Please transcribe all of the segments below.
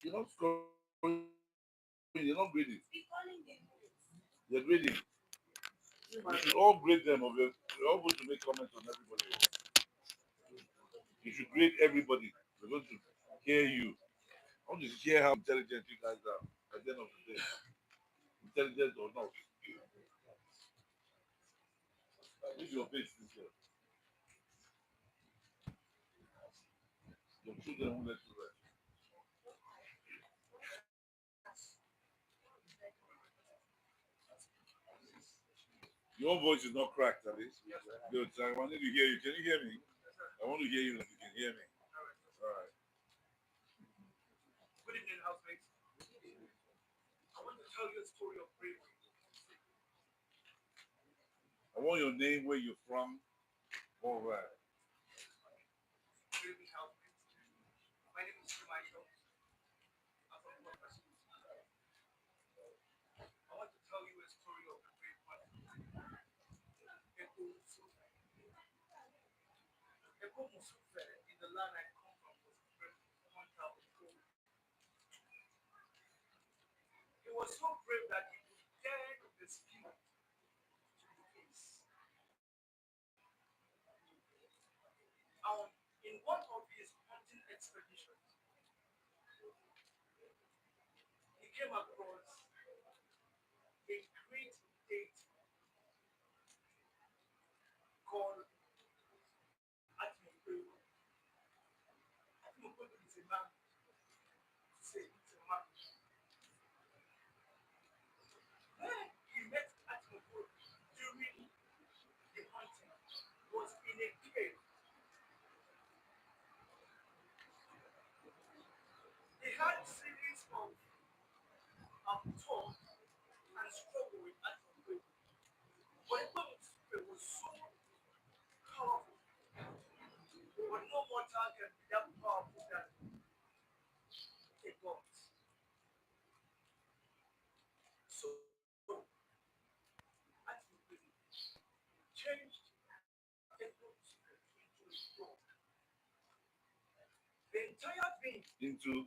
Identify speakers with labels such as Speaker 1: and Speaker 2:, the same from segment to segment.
Speaker 1: You're not scoring. You're not grading. You're grading. You should all grade them. You're all going to make comments on everybody. You should grade everybody. We're going to hear you. I want to hear how intelligent you guys are at the end of the day. Intelligent or not. Use your face this year. Your children won't let you rest. Your voice is not cracked, at least. Good. So I wanted to hear you. Can you hear me? I want to hear you like you can hear me. All right. I want your name, where you're from, all that. Into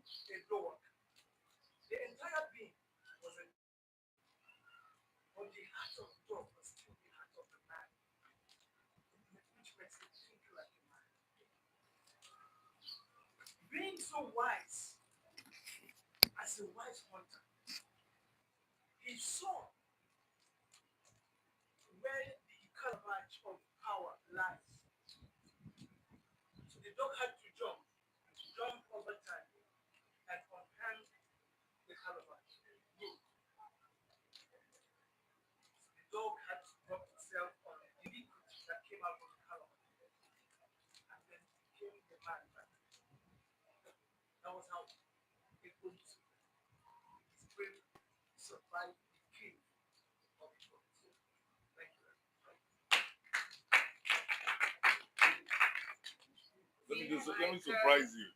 Speaker 1: let me surprise you.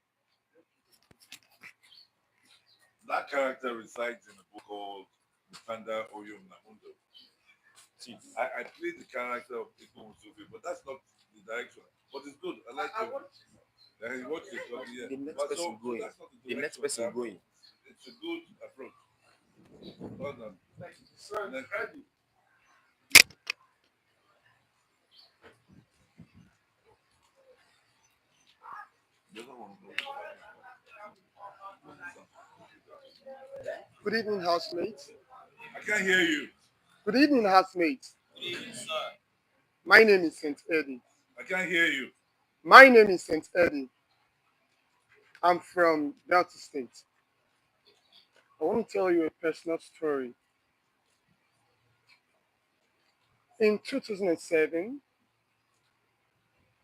Speaker 1: That character resides in a book called Mutanda Oyom Namundo. See, I played the character of Ikpo Musufi, but that's not the direction. But it's good. I like it. Yeah, he watched it. But yeah.
Speaker 2: The next
Speaker 1: But
Speaker 2: person
Speaker 1: so
Speaker 2: going.
Speaker 1: that's not the
Speaker 2: The next
Speaker 1: direction.
Speaker 2: person going.
Speaker 1: It's a good approach. Well done. Next. The other one goes.
Speaker 3: Good evening, housemates.
Speaker 1: I can't hear you.
Speaker 3: Good evening, housemates.
Speaker 2: Good evening, sir.
Speaker 3: My name is Saint Eddie.
Speaker 1: I can't hear you.
Speaker 3: My name is Saint Eddie. I'm from Delta State. I want to tell you a personal story. In 2007,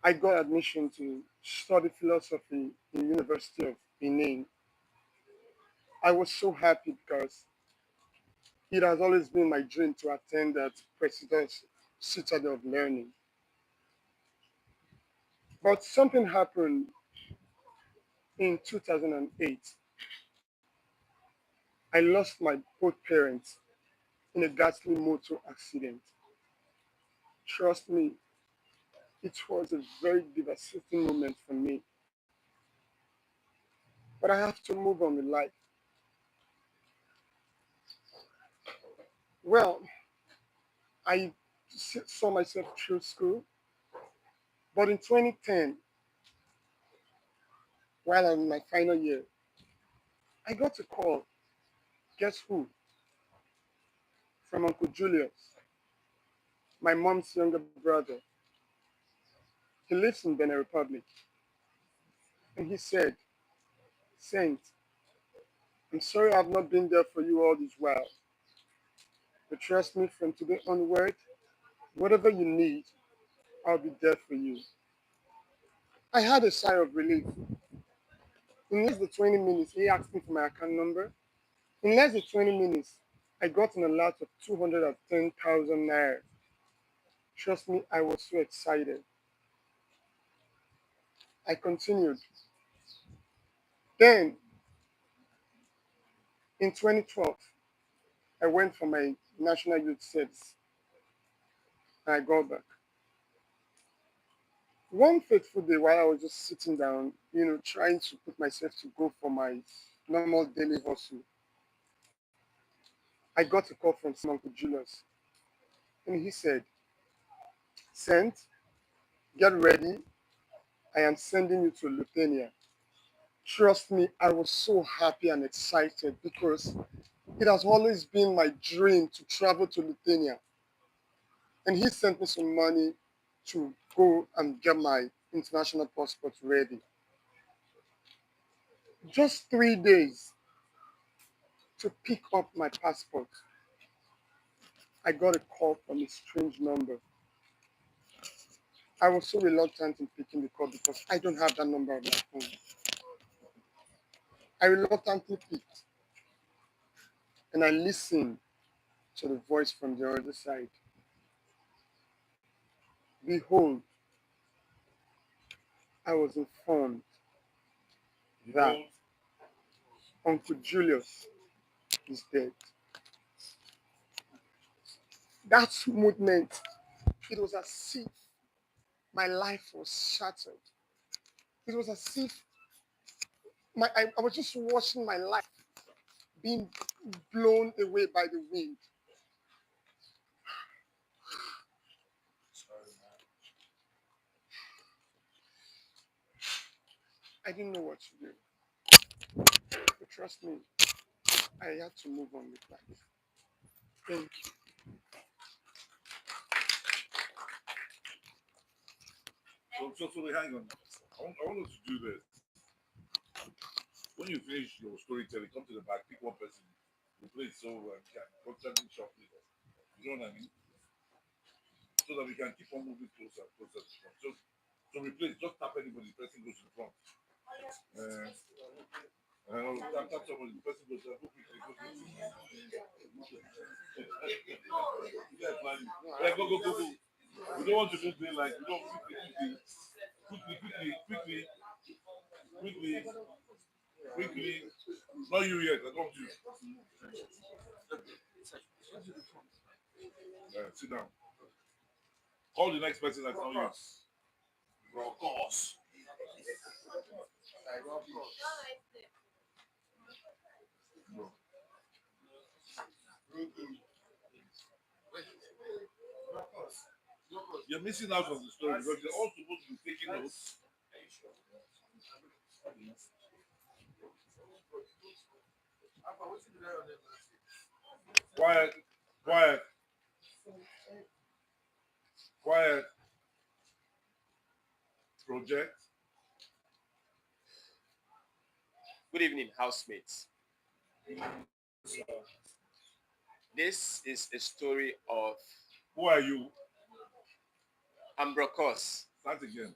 Speaker 3: I got admission to study philosophy in University of Benin. I was so happy because it has always been my dream to attend that President's Citadel of Learning. But something happened in 2008. I lost my both parents in a ghastly motor accident. Trust me, it was a very devastating moment for me. But I have to move on with life. Well, I saw myself through school, but in 2010, while I'm in my final year, I got a call. Guess who? From Uncle Julius, my mom's younger brother. He lives in Benin Republic. And he said, Saint, I'm sorry I've not been there for you all this while. But trust me, from today onward, whatever you need, I'll be there for you. I had a sigh of relief. In less than 20 minutes, he asked me for my account number. In less than 20 minutes, I got an alert of 210,000 naira. Trust me, I was so excited. I continued. Then, in 2012, I went for my National Youth Service and I got back. One fateful day, while I was just sitting down, trying to put myself to go for my normal daily hustle, I got a call from Uncle Julius. And he said, Sent, get ready. I am sending you to Lithuania. Trust me, I was so happy and excited because it has always been my dream to travel to Lithuania. And he sent me some money to go and get my international passport ready. Just 3 days to pick up my passport, I got a call from a strange number. I was so reluctant in picking the call because I don't have that number on my phone. I reluctantly picked and I listened to the voice from the other side. Behold, I was informed that
Speaker 1: Behold,
Speaker 3: Uncle Julius is dead. That moment, it was as if my life was shattered. It was as if I was just watching my life being blown away by the wind. I didn't know what to do. But trust me, I had to move on with life. Thank you.
Speaker 1: so hang on. I want us to do this. When you finish your storytelling, come to the back, pick one person, we play it so we can constantly shuffle it. You know what I mean? So that we can keep on moving closer, closer to the front. So replace, just tap anybody, the person goes to the front. Tap somebody, the person goes to the front. Go quickly, go quickly. You guys planning. Yeah, go. We don't want to do things like, we don't quickly, quickly. Not you yet, I don't want you. Sit down. Call the next person that's not you. Of course. No. You're missing out on the story because you're all supposed to be taking notes. Quiet, quiet, quiet. Project.
Speaker 2: Good evening, housemates. This is a story of
Speaker 1: Who are you?
Speaker 2: Ambrokos.
Speaker 1: Start again.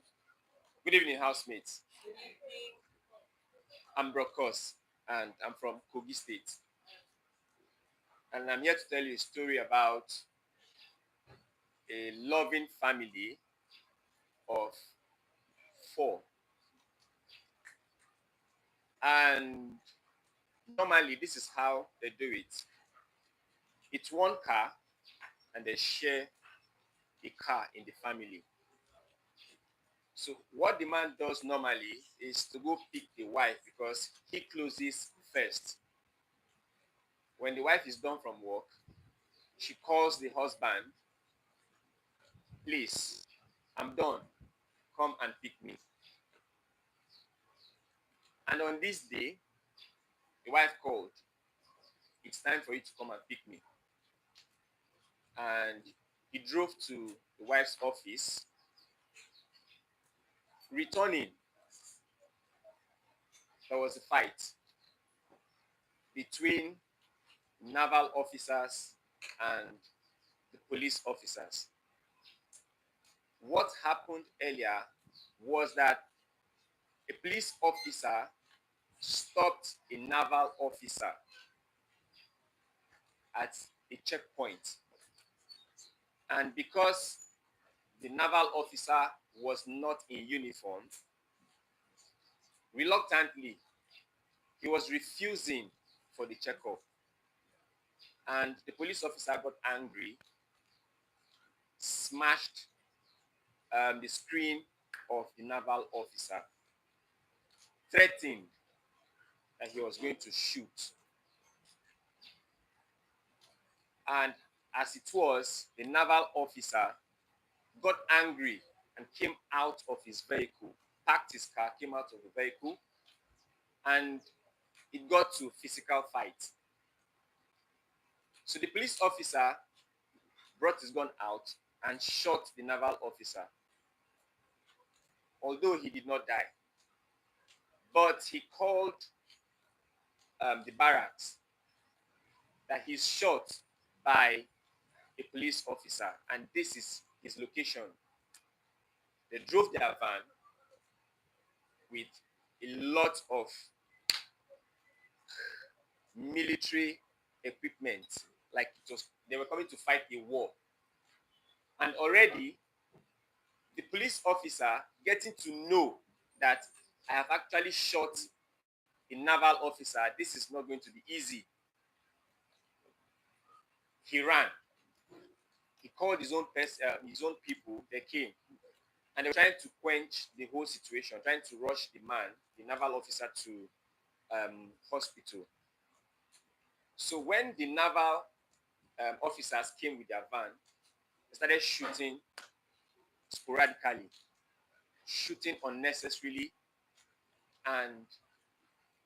Speaker 2: Good evening, housemates. Ambrokos, and I'm from Kogi State. And I'm here to tell you a story about a loving family of four. And normally, this is how they do it. It's one car, and they share a car in the family. So what the man does normally is to go pick the wife because he closes first. When the wife is done from work, she calls the husband, please, I'm done. Come and pick me. And on this day, the wife called, it's time for you to come and pick me. And he drove to the wife's office. Returning, there was a fight between naval officers and the police officers. What happened earlier was that a police officer stopped a naval officer at a checkpoint. And because the naval officer was not in uniform, reluctantly, he was refusing for the checkup. And the police officer got angry, smashed the screen of the naval officer, threatened that he was going to shoot. And as it was, the naval officer got angry and came out of his vehicle, parked his car, came out of the vehicle, and it got to physical fight. So the police officer brought his gun out and shot the naval officer, although he did not die. But he called the barracks that he's shot by a police officer, and this is his location. They drove their van with a lot of military equipment, like they were coming to fight a war. And already the police officer, getting to know that I have actually shot a naval officer, this is not going to be easy. He ran. He called his own people. They came, and they were trying to quench the whole situation, trying to rush the naval officer, to hospital. So when the naval officers came with their van, they started shooting sporadically, shooting unnecessarily. And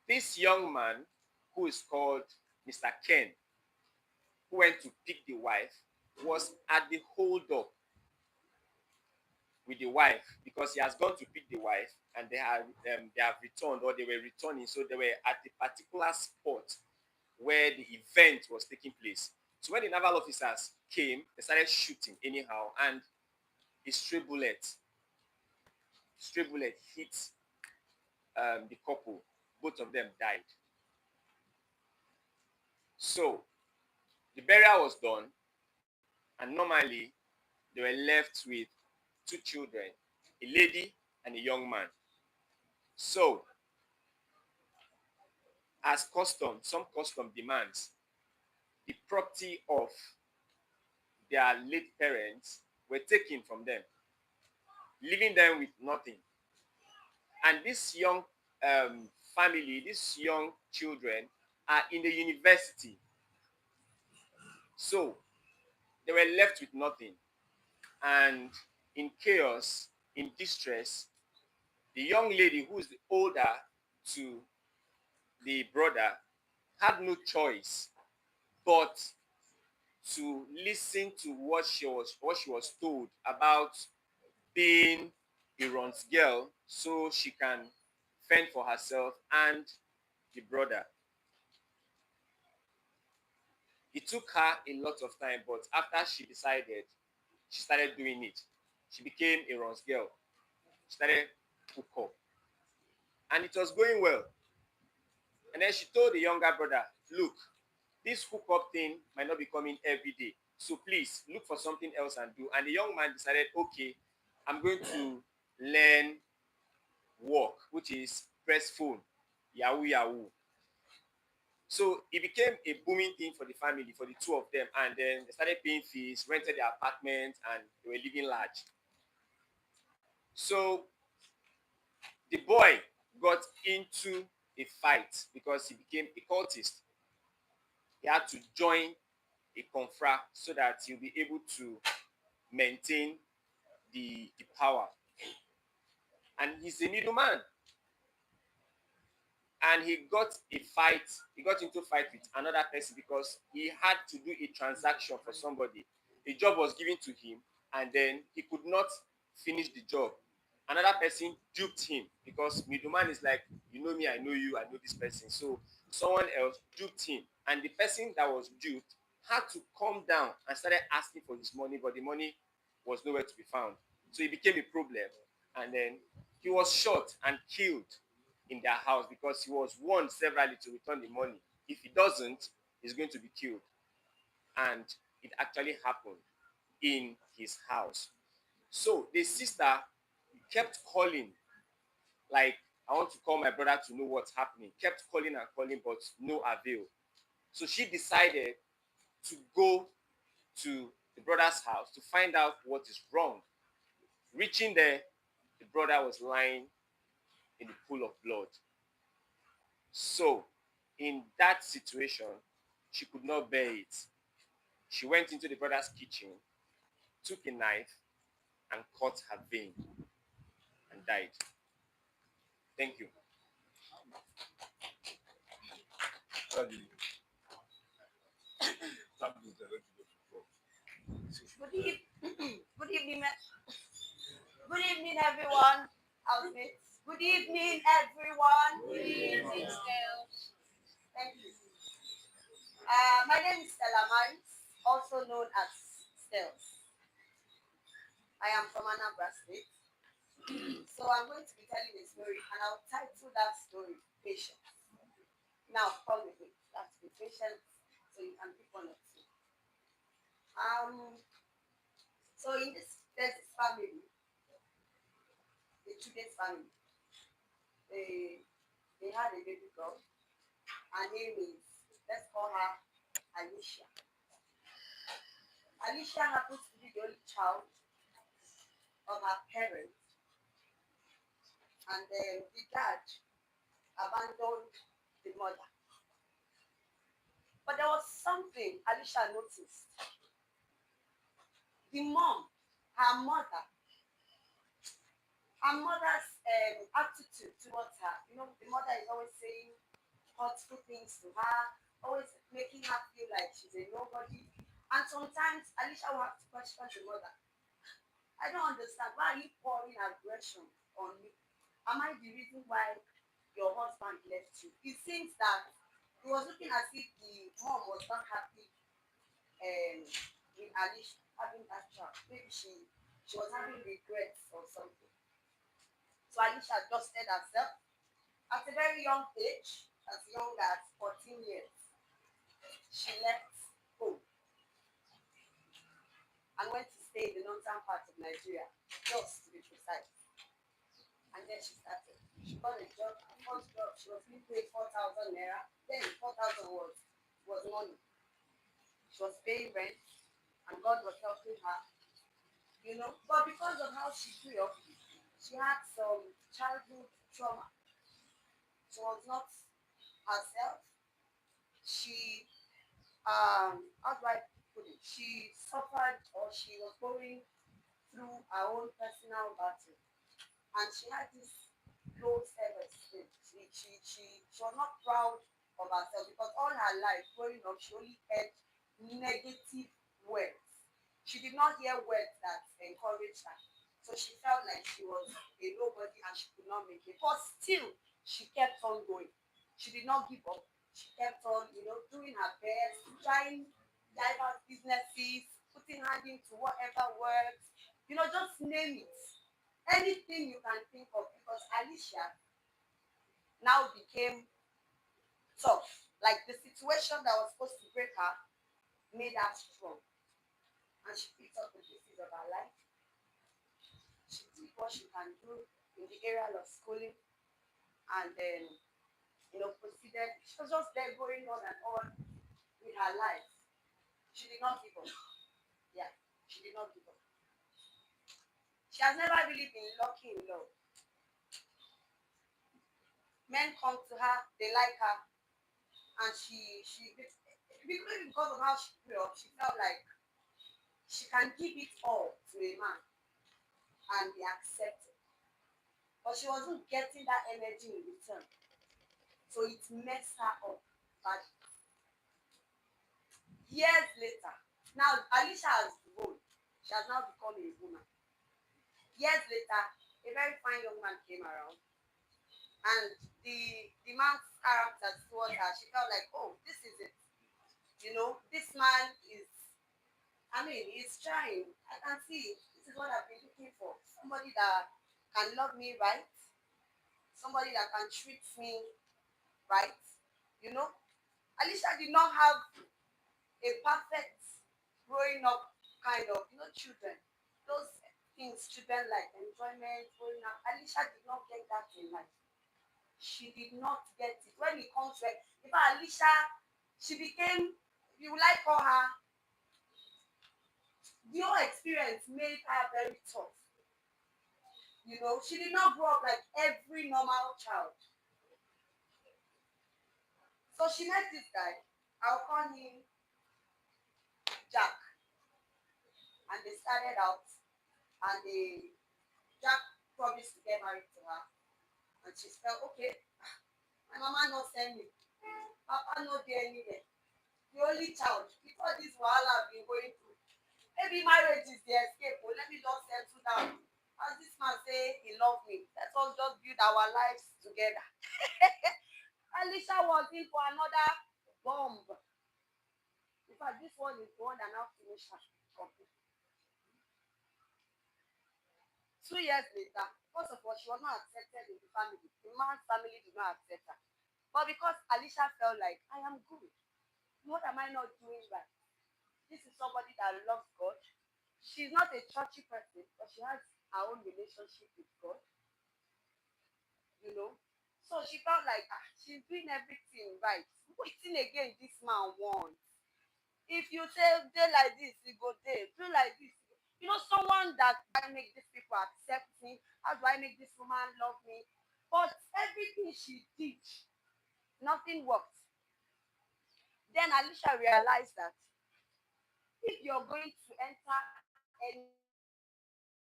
Speaker 2: this young man, who is called Mr. Ken, who went to pick the wife, was at the hold-up with the wife, because he has gone to pick the wife and they have returned, or they were returning. So they were at the particular spot where the event was taking place. So when the naval officers came, they started shooting anyhow, and a stray bullet hit the couple. Both of them died. So the burial was done, and normally they were left with two children, a lady and a young man. So, as some custom demands, the property of their late parents were taken from them, leaving them with nothing. And this young family, these young children, are in the university. So they were left with nothing. And in chaos, in distress, the young lady, who is the older to the brother, had no choice but to listen to what she was told about being a runt girl, so she can fend for herself and the brother. It took her a lot of time, but after she decided, she started doing it. She became a runt girl. She started hook up, and it was going well. And then she told the younger brother, look, this hookup thing might not be coming every day, so please look for something else and do. And the young man decided, okay, I'm going to learn work, which is press phone, yahoo. So it became a booming thing for the family, for the two of them. And then they started paying fees, rented their apartment, and they were living large. So the boy got into a fight because he became a cultist. He had to join a confra so that he'll be able to maintain the power. And he's a middleman. And he got into a fight with another person because he had to do a transaction for somebody. A job was given to him, and then he could not finish the job. Another person duped him because middleman is like, you know me, I know you, I know this person. So someone else duped him, and the person that was duped had to come down and started asking for his money, but the money was nowhere to be found. So it became a problem, and then he was shot and killed in their house because he was warned severally to return the money. If he doesn't, he's going to be killed. And it actually happened in his house. So the sister kept calling, like, I want to call my brother to know what's happening. Kept calling and calling, but no avail. So she decided to go to the brother's house to find out what is wrong. Reaching there, the brother was lying in the pool of blood. So, in that situation, she could not bear it. She went into the brother's kitchen, took a knife, and cut her vein and died. Thank you.
Speaker 4: Good evening, good evening, everyone. Good evening, everyone. Good evening, Stella. Thank you. My name is Stella Maris, also known as Stels. I am from Anambra State. So I'm going to be telling a story, and I'll title that story Patience. Now, come with me. That's be patient, so you can pick one or two. So in there's this family, the Chudes family. They had a baby girl. Her name is, let's call her Alicia. Alicia happens to be the only child of her parents, and the dad abandoned the mother. But there was something Alicia noticed. The mom, her mother, her mother's attitude towards her. You know, the mother is always saying hurtful things to her, always making her feel like she's a nobody. And sometimes Alicia will have to question the mother. I don't understand. Why are you pouring aggression on me? Am I the reason why your husband left you? It seems that it was looking as if the mom was not happy with Alicia having that child. Maybe she was having regrets or something. So Alicia dusted herself at a very young age, as young as 14 years. She left home and went to stay in the northern part of Nigeria, just to be precise. And then she started. She got a job, her first job, she was being paid 4,000 naira. Then 4,000 was money. She was paying rent, and God was helping her. You know, but because of how she grew up, she had some childhood trauma. She was not herself. She how do I put it? She suffered, or she was going through her own personal battle, and she had this low self-esteem. She was not proud of herself because all her life growing up, she only heard negative words. She did not hear words that encouraged her. So she felt like she was a nobody and she could not make it. But still, she kept on going. She did not give up. She kept on, doing her best, trying diverse businesses, putting hand into whatever works, just name it. Anything you can think of, because Alicia now became tough. Like the situation that was supposed to break her made her strong. And she picked up the pieces of her life. She did what she can do in the area of schooling, and then, proceeded. She was just there going on and on with her life. She did not give up. Yeah, she did not give up. She has never really been lucky in love. Men come to her, they like her, and Maybe because of how she grew up, she felt like she can give it all to a man and be accepted. But she wasn't getting that energy in return. So it messed her up. But years later, now Alicia has grown. She has now become a woman. Years later, a very fine young man came around, and the man's character towards her, she felt like, oh, this is it. This man is, I mean, he's trying. I can see it. This is what I've been looking for. Somebody that can love me right, somebody that can treat me right. You know, Alicia did not have a perfect growing up kind of, children. Those things children like, enjoyment, growing up. Alicia did not get that in life. She did not get it. When it comes to it, in fact, Alicia, she became, you like call her, the whole experience made her very tough. She did not grow up like every normal child. So she met this guy. I'll call him Jack. And they started out, and Jack promised to get married to her. And she felt, okay, my mama not send me. Papa not there anywhere. The only child. Before this wahala I've been going through. Maybe marriage is the escape. But let me just settle down. As this man say he loved me. Let us just build our lives together. Alicia was in for another bomb. In fact, this one is the one that now finished her completely. 2 years later, first of all, she was not accepted in the family. The man's family did not accept her. But because Alicia felt like, I am good. What am I not doing right? This is somebody that loves God. She's not a churchy person, but she has her own relationship with God. So she felt like she's doing everything right. Waiting again, this man wants. If you say day like this, you go day. Do like this. Someone that can make these people accept me. How do I make this woman love me? But everything she did, nothing worked. Then Alicia realized that if you're going to enter any,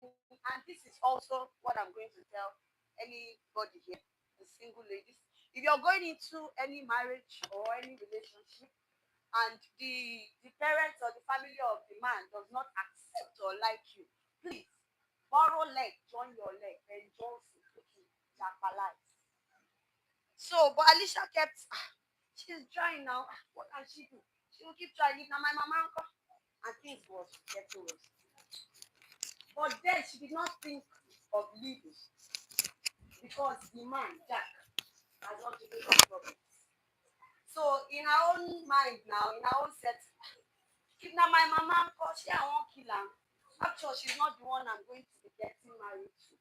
Speaker 4: and this is also what I'm going to tell anybody here, the single ladies, if you're going into any marriage or any relationship, and the parents or the family of the man does not accept or like you, please borrow leg, join your leg, and Johnson Japalize. So, but Alicia kept, she's trying now. What can she do? She will keep trying. Now my mama uncle, and things was getting worse. But then she did not think of leaving because the man Jack has not given her problems. So in her own mind now, in her own set, if now my mama uncle, she I won't kill her. Actually, she's not the one I'm going to be getting married to.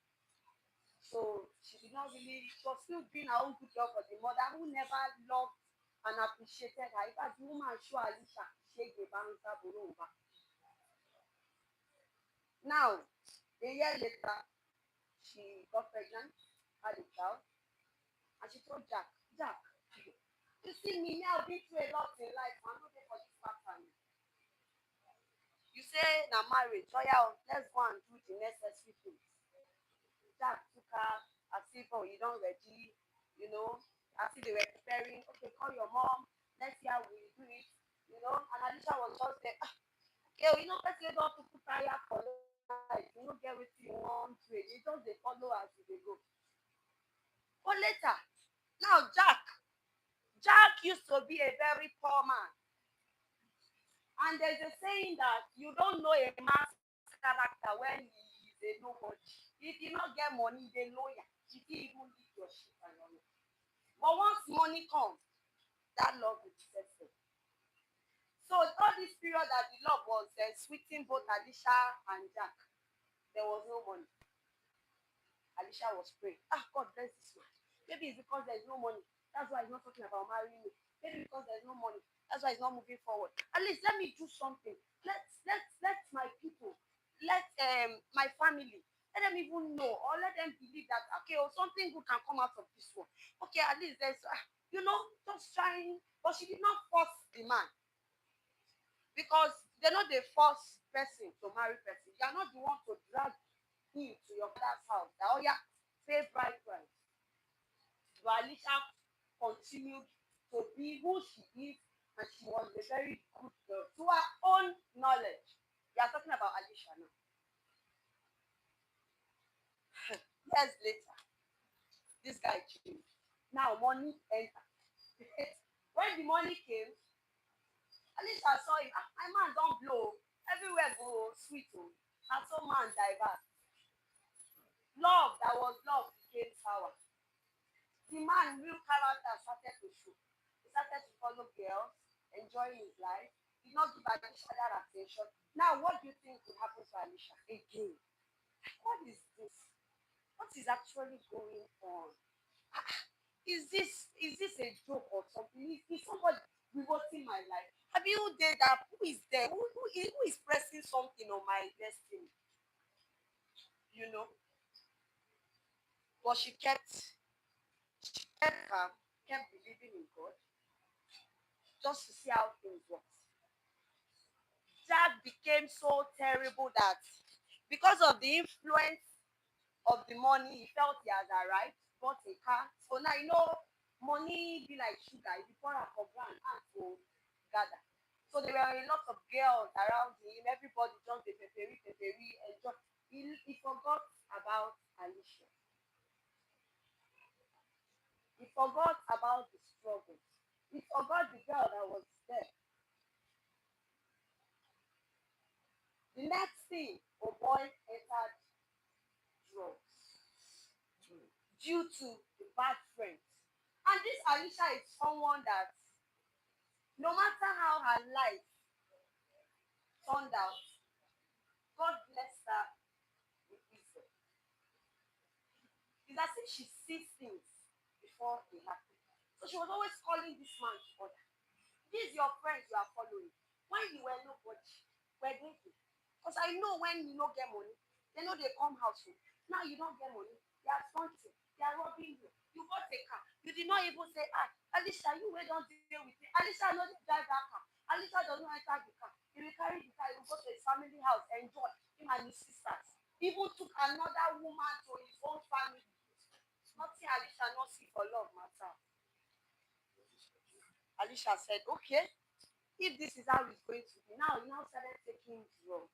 Speaker 4: So she did not really, she was still doing her own good job for the mother who never loved and appreciated her. In fact, the woman show Alicia, she gave her over. Now, a year later, she got pregnant, had a child, and she told Jack, you see me, I've been through a lot in life, I'm not there for this pattern. You say, now marriage, oh yeah, let's go and do the necessary things. Jack took her as if, oh, you don't ready, as if they were preparing, okay, call your mom, let's see how we do it, and Alicia was just there, okay, let's say don't put tire for life, get what you want to it, you just they follow as they go. But later, now Jack used to be a very poor man. And there's a saying that you don't know a man's character when he is a nobody. If you not get money, they lawyer. If he even leave your shit and your life. But once money comes, that love will settle. So all this period that the love was sweeting both Alicia and Jack, there was no money. Alicia was praying, God bless this man. Maybe it's because there's no money. That's why he's not talking about marrying me. Maybe because there's no money. That's why he's not moving forward. At least let me do something. Let my people, let my family, let them even know, or let them believe that something good can come out of this one. Okay, at least there's just trying. But she did not force the man. because they're not the first person to marry person. You are not the one to drag him to your father's house. That, oh yeah, pay bride price. But Alicia continued to be who she is, and she was a very good girl. To her own knowledge, we are talking about Alicia now. Years later, this guy changed. Now money entered. When the money came, Alicia saw him. Ah, my man don't blow. Everywhere go sweet. Oh. And so man divert. Love that was love became sour. The man real character started to show. He started to follow girls, enjoying his life. Did not give Alicia that attention. Now, what do you think could happen to Alicia again? What is this? What is actually going on? Is this a joke or something? Is somebody revolting my life? Have you did that? Who is there? Who is pressing something on my destiny? You know? But she kept calm, kept believing in God, just to see how things work. Jack became so terrible that because of the influence of the money, he felt he has arrived, bought a car. So now money be like sugar. If you pour am for ground, and to gather. So there were a lot of girls around him. Everybody just dey peperi, enjoy. He forgot about Alicia. He forgot about the struggle. He forgot the girl that was there. The next thing, oh boy entered drugs due to the bad friends. And this Alicia is someone that no matter how her life turned out, God blessed her with wisdom. It's as if she sees things before they happen. So she was always calling this man to order. These your friends you are following. When you were nobody, were they? Because I know when you don't get money, they know they come house. Now you don't get money, they are stunting, they are robbing you. You got a car. You did not even say, ah, Alicia, you wait don't deal with it. Alicia knows drive that car. Alicia does not enter the car. He will carry the car, he will go to his family house, enjoy him and his sisters. Even took another woman to his own family. Nothing Alicia not see for love matter. Alicia said, okay, if this is how it's going to be, now he now started taking drugs.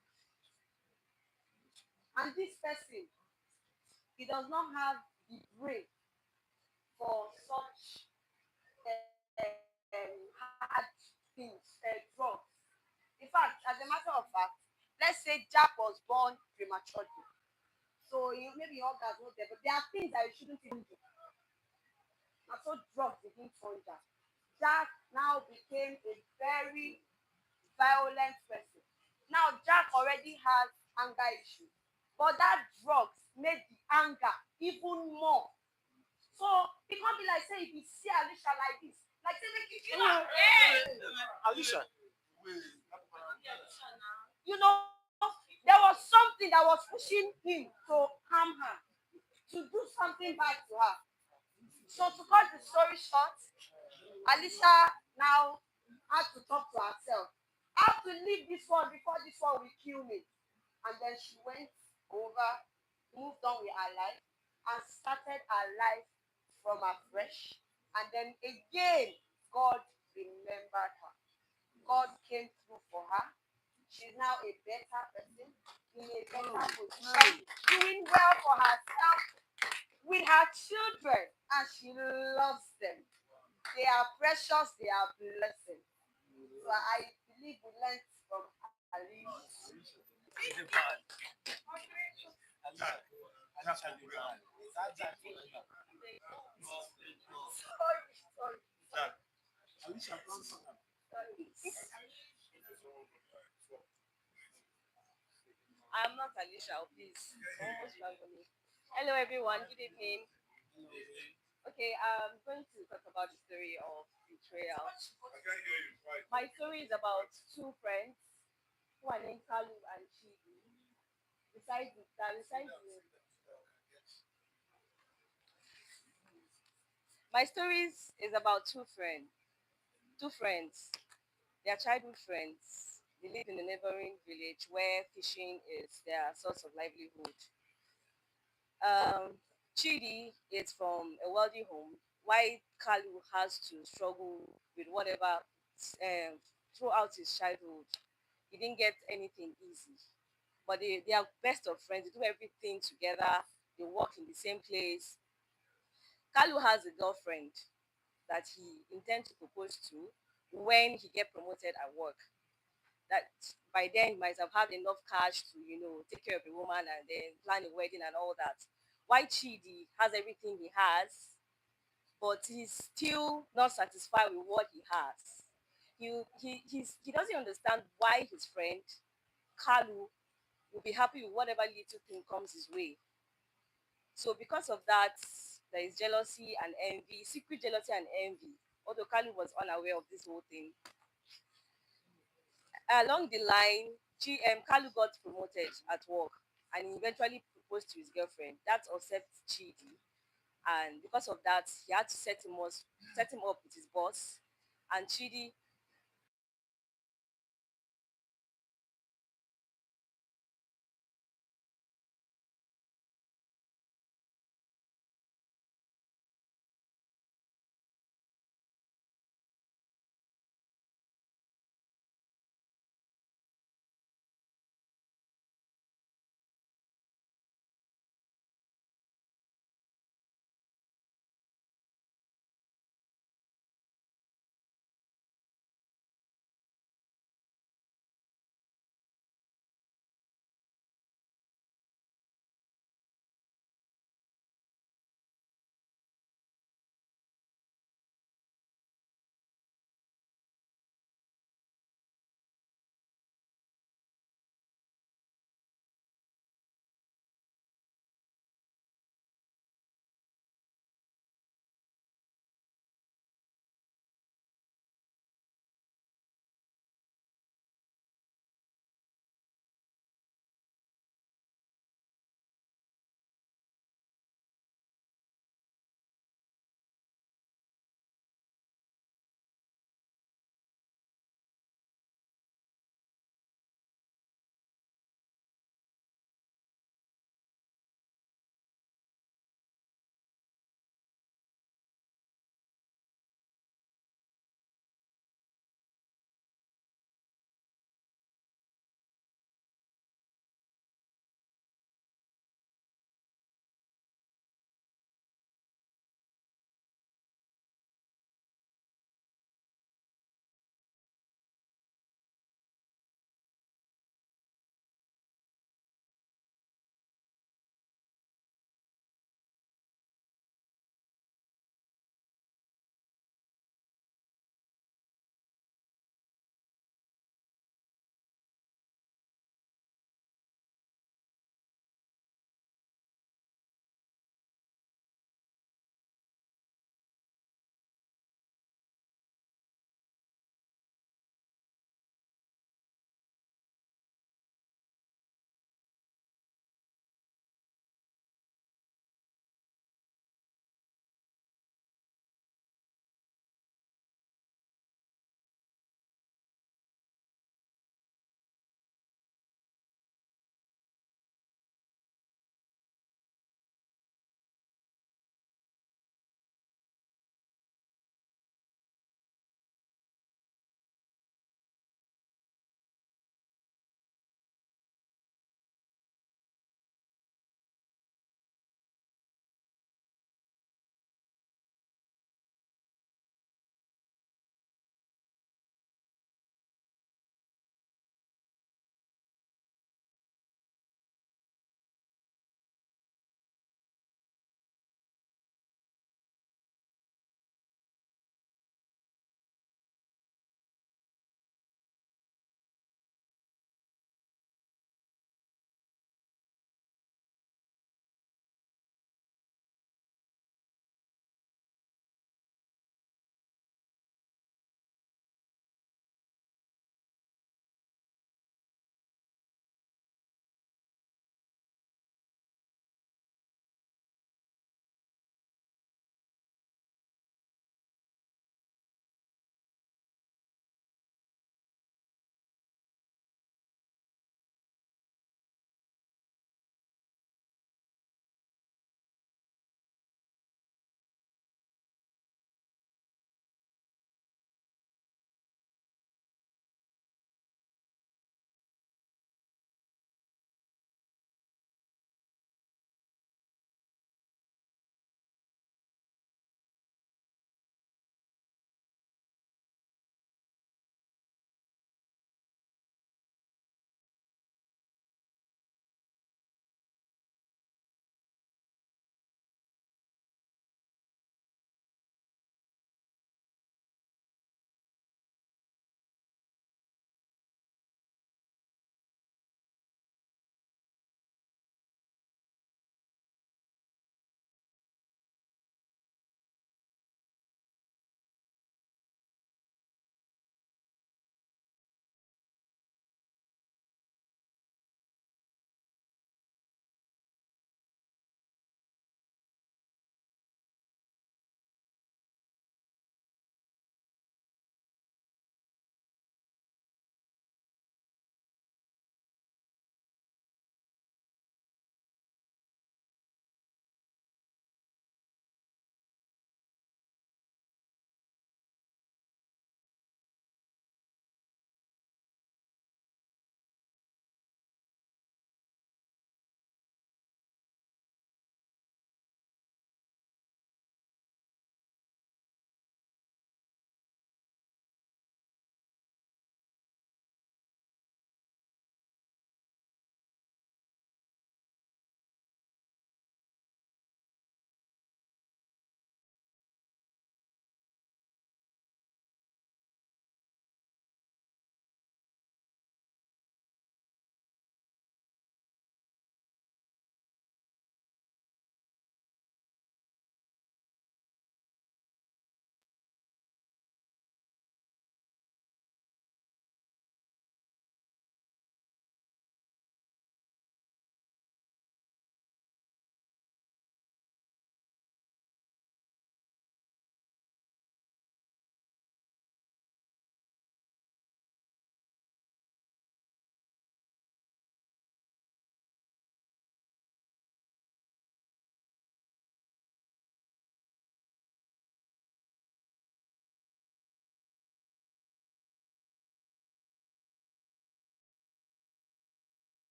Speaker 4: And this person, he does not have the brain for such hard things, drugs. In fact, as a matter of fact, let's say Jack was born prematurely. So maybe your guys know there, but there are things that you shouldn't even do. And so drugs didn't turn Jack. Jack now became a very violent person. Now Jack already has anger issues, but that drugs made the anger even more. So it can't be like say if you see Alicia like this, like say make you feel like
Speaker 2: Alicia.
Speaker 4: you know, there was something that was pushing him to harm her, to do something bad to her. So to cut the story short, Alicia now had to talk to herself. I have to leave this one before this one will kill me. And then she went over, moved on with her life, and started her life from afresh. And then again, God remembered her. God came through for her. She's now a better person, in a better position, doing well for herself with her children, and she loves them. They are precious, they are blessings. So I believe we learned from Ali. Sorry. I'm not Alicia, please. Almost randomly. Hello, everyone. Good evening. Okay, I'm going to talk about the story of betrayal. My story is about two friends who are named Kalu and Chibi. My story is about two friends. They are childhood friends.
Speaker 5: They live in a neighboring village where fishing is their source of livelihood. Chidi is from a wealthy home, while Kalu has to struggle with whatever throughout his childhood. He didn't get anything easy, but they are best of friends. They do everything together. They work in the same place. Kalu has a girlfriend that he intends to propose to when he get promoted at work. That by then he might have had enough cash to, take care of the woman and then plan a wedding and all that. Why Chidi has everything he has, but he's still not satisfied with what he has. He doesn't understand why his friend Kalu will be happy with whatever little thing comes his way. So because of that, there is jealousy and envy, secret jealousy and envy. Although Kalu was unaware of this whole thing, along the line, Kalu got promoted at work and he eventually proposed to his girlfriend. That upset Chidi, and because of that, he had to set him up with his boss. And Chidi